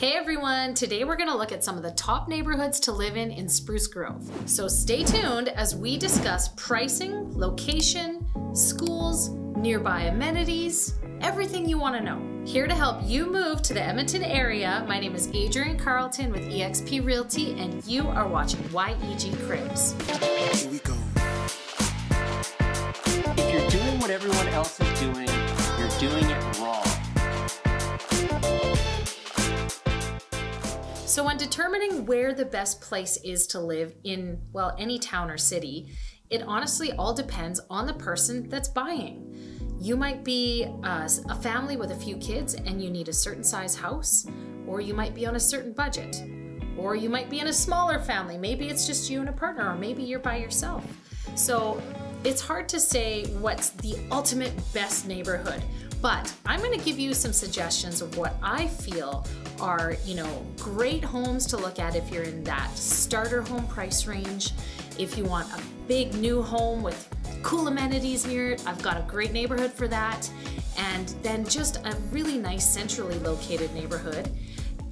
Hey everyone, today we're gonna look at some of the top neighborhoods to live in Spruce Grove. So stay tuned as we discuss pricing, location, schools, nearby amenities, everything you wanna know. Here to help you move to the Edmonton area, my name is Adrienne Carlton with eXp Realty and you are watching YEG Cribs. Here we go. If you're doing what everyone else is doing, you're doing it wrong. So when determining where the best place is to live in, well, any town or city, it honestly all depends on the person that's buying. You might be a family with a few kids and you need a certain size house, or you might be on a certain budget, or you might be in a smaller family. Maybe it's just you and a partner, or maybe you're by yourself. So it's hard to say what's the ultimate best neighborhood, but I'm going to give you some suggestions of what I feel are, great homes to look at if you're in that starter home price range. If you want a big new home with cool amenities near it, I've got a great neighborhood for that. And then just a really nice centrally located neighborhood,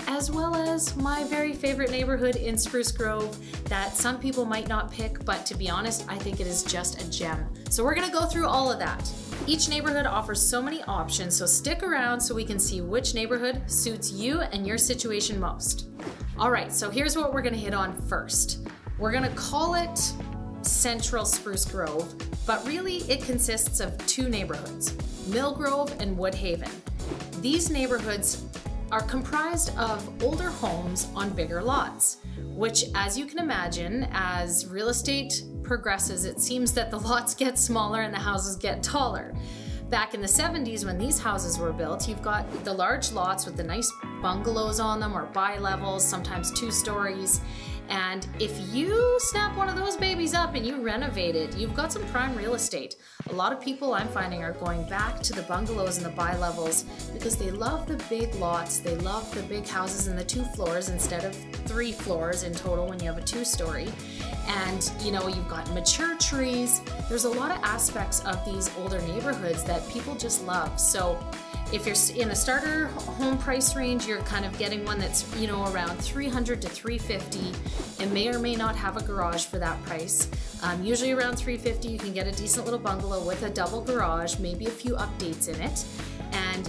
as well as my very favorite neighborhood in Spruce Grove that some people might not pick, but to be honest, I think it is just a gem. So we're gonna go through all of that. Each neighborhood offers so many options, so stick around so we can see which neighborhood suits you and your situation most. All right, so here's what we're gonna hit on first. We're gonna call it Central Spruce Grove, but really it consists of two neighborhoods, Millgrove and Woodhaven. These neighborhoods are comprised of older homes on bigger lots, which, as you can imagine, as real estate progresses, it seems that the lots get smaller and the houses get taller. Back in the 70s when these houses were built, you've got the large lots with the nice bungalows on them or bi-levels, sometimes 2 stories. And if you snap one of those babies up and you renovate it, you've got some prime real estate. A lot of people I'm finding are going back to the bungalows and the bi-levels because they love the big lots, they love the big houses and the 2 floors instead of 3 floors in total when you have a 2-story. And you've got mature trees. There's a lot of aspects of these older neighborhoods that people just love. So if you're in a starter home price range, you're kind of getting one that's, around $300 to $350. It may or may not have a garage for that price. Usually around $350, you can get a decent little bungalow with a double garage, maybe a few updates in it. And,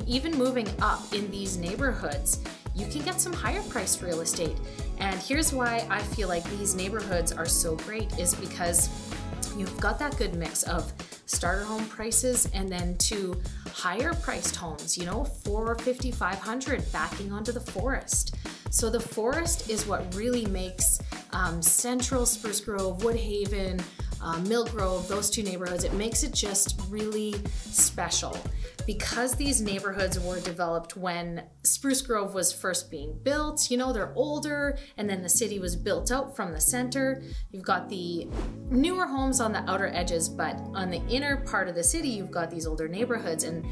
even moving up in these neighborhoods, you can get some higher priced real estate. And here's why I feel like these neighborhoods are so great is because you've got that good mix of starter home prices and then to higher priced homes, $450, $500 backing onto the forest. So the forest is what really makes Central Spruce Grove, Woodhaven, Millgrove, those 2 neighborhoods, it makes it just really special. Because these neighborhoods were developed when Spruce Grove was first being built, they're older, and then the city was built out from the center. You've got the newer homes on the outer edges, but on the inner part of the city, you've got these older neighborhoods, and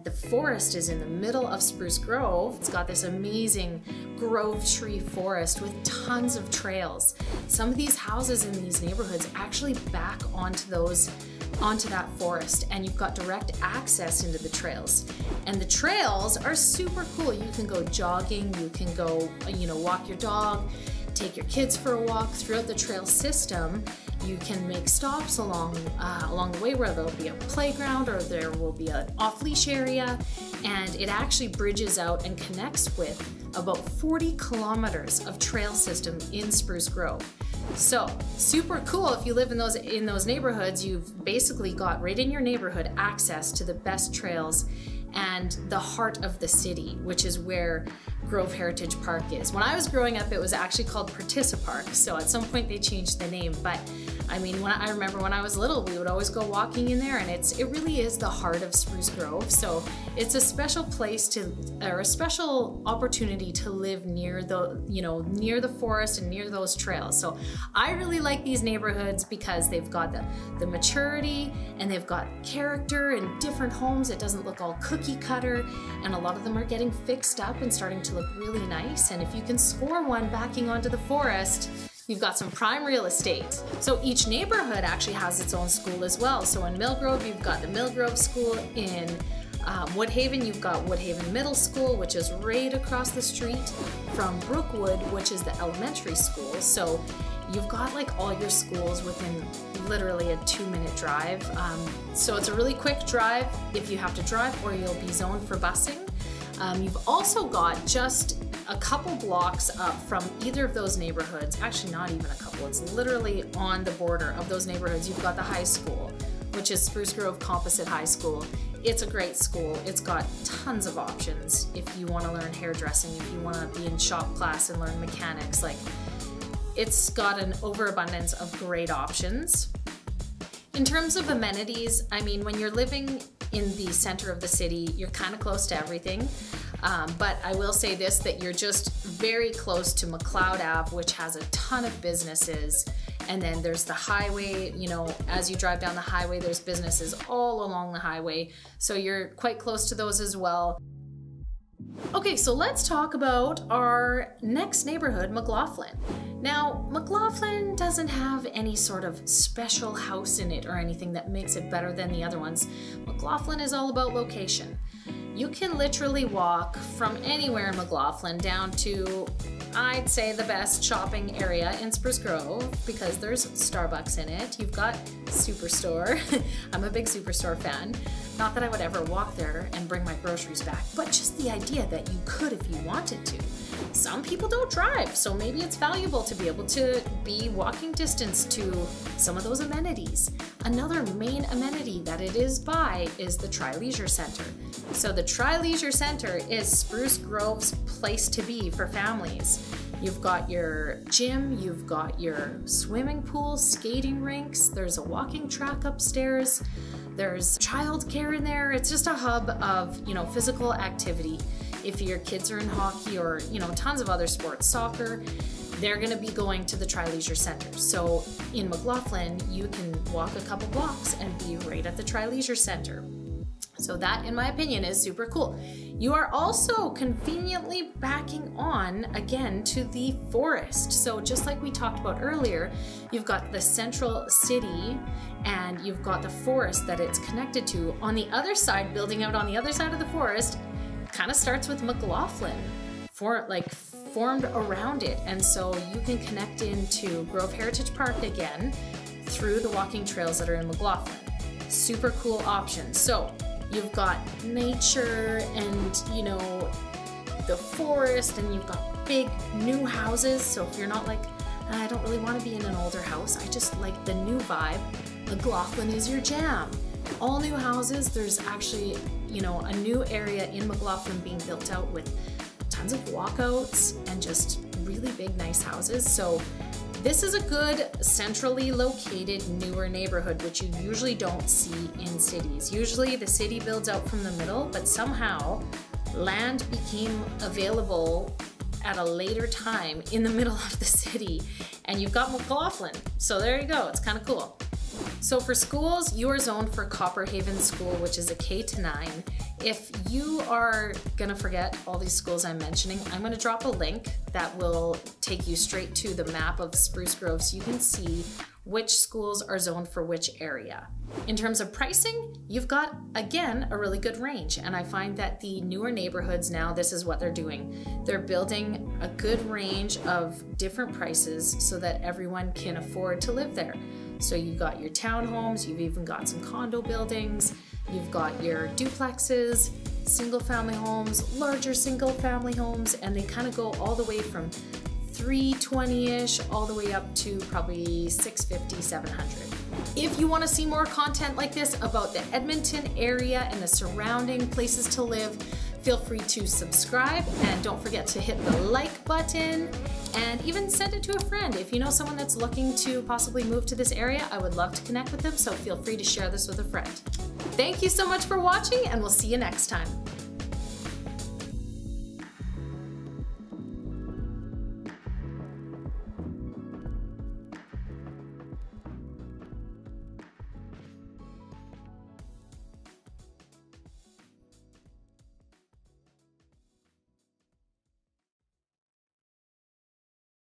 the forest is in the middle of Spruce Grove. It's got this amazing grove tree forest with tons of trails. Some of these houses in these neighborhoods actually back onto that forest, and you've got direct access into the trails. And the trails are super cool. You can go jogging, you can go, walk your dog, take your kids for a walk throughout the trail system. You can make stops along the way where there'll be a playground or there will be an off-leash area, and it actually bridges out and connects with about 40 kilometers of trail system in Spruce Grove. So super cool. If you live in those neighborhoods, you've basically got right in your neighborhood access to the best trails and the heart of the city, which is where Grove Heritage Park is. When I was growing up, it was actually called Partissa Park. So at some point they changed the name, but I remember when I was little, we would always go walking in there, and it really is the heart of Spruce Grove. So it's a special place or a special opportunity to live near the forest and near those trails. So I really like these neighborhoods because they've got the maturity and they've got character and different homes. It doesn't look all cookie cutter, and a lot of them are getting fixed up and starting to look really nice. And if you can score one backing onto the forest, you've got some prime real estate. So each neighborhood actually has its own school as well. So in Millgrove, you've got the Millgrove School. In Woodhaven, you've got Woodhaven Middle School, which is right across the street from Brookwood, which is the elementary school. So you've got like all your schools within literally a 2-minute drive. So it's a really quick drive if you have to drive, or you'll be zoned for busing. You've also got just a couple blocks up from either of those neighborhoods, actually not even a couple, it's literally on the border of those neighborhoods. You've got the high school, which is Spruce Grove Composite High School. It's a great school. It's got tons of options if you want to learn hairdressing, if you want to be in shop class and learn mechanics. Like, it's got an overabundance of great options. In terms of amenities, I mean, when you're living in the center of the city, you're kind of close to everything. But I will say this, that you're just very close to McLeod Ave, which has a ton of businesses. And then there's the highway, you know, as you drive down the highway, there's businesses all along the highway. So you're quite close to those as well. Okay, so let's talk about our next neighborhood, McLaughlin. Now, McLaughlin doesn't have any sort of special house in it or anything that makes it better than the other ones. McLaughlin is all about location. You can literally walk from anywhere in McLaughlin down to, I'd say, the best shopping area in Spruce Grove, because there's Starbucks in it. You've got Superstore. I'm a big Superstore fan. Not that I would ever walk there and bring my groceries back, but just the idea that you could if you wanted to. Some people don't drive, so maybe it's valuable to be able to be walking distance to some of those amenities. Another main amenity that it is by is the Tri-Leisure Center. So the Tri-Leisure Center is Spruce Grove's place to be for families. You've got your gym, you've got your swimming pool, skating rinks, there's a walking track upstairs, there's childcare in there. It's just a hub of, you know, physical activity. If your kids are in hockey or, you know, tons of other sports, soccer, they're gonna be going to the Tri-Leisure Center. So in McLaughlin, you can walk a couple blocks and be right at the Tri-Leisure Center. So that, in my opinion, is super cool. You are also conveniently backing on, again, to the forest. So just like we talked about earlier, you've got the central city and you've got the forest that it's connected to. On the other side, building out on the other side of the forest, kind of starts with McLaughlin, formed around it. And so you can connect into Grove Heritage Park again through the walking trails that are in McLaughlin. Super cool options. So you've got nature and, you know, the forest, and you've got big new houses. So if you're not like, I don't really want to be in an older house, I just like the new vibe, McLaughlin is your jam. All new houses. There's actually, you know, a new area in McLaughlin being built out with tons of walkouts and just really big, nice houses. So this is a good centrally located newer neighborhood, which you usually don't see in cities. Usually the city builds out from the middle, but somehow land became available at a later time in the middle of the city, and you've got McLaughlin. So there you go, it's kind of cool. So for schools, you are zoned for Copperhaven School, which is a K-9. If you are gonna forget all these schools I'm mentioning, I'm gonna drop a link that will take you straight to the map of Spruce Grove so you can see which schools are zoned for which area. In terms of pricing, you've got, again, a really good range. And I find that the newer neighborhoods now, this is what they're doing. They're building a good range of different prices so that everyone can afford to live there. So you've got your townhomes, you've even got some condo buildings, you've got your duplexes, single family homes, larger single family homes, and they kind of go all the way from $320-ish all the way up to probably $650, $700. If you want to see more content like this about the Edmonton area and the surrounding places to live, feel free to subscribe, and don't forget to hit the like button and even send it to a friend. If you know someone that's looking to possibly move to this area, I would love to connect with them, so feel free to share this with a friend. Thank you so much for watching, and we'll see you next time.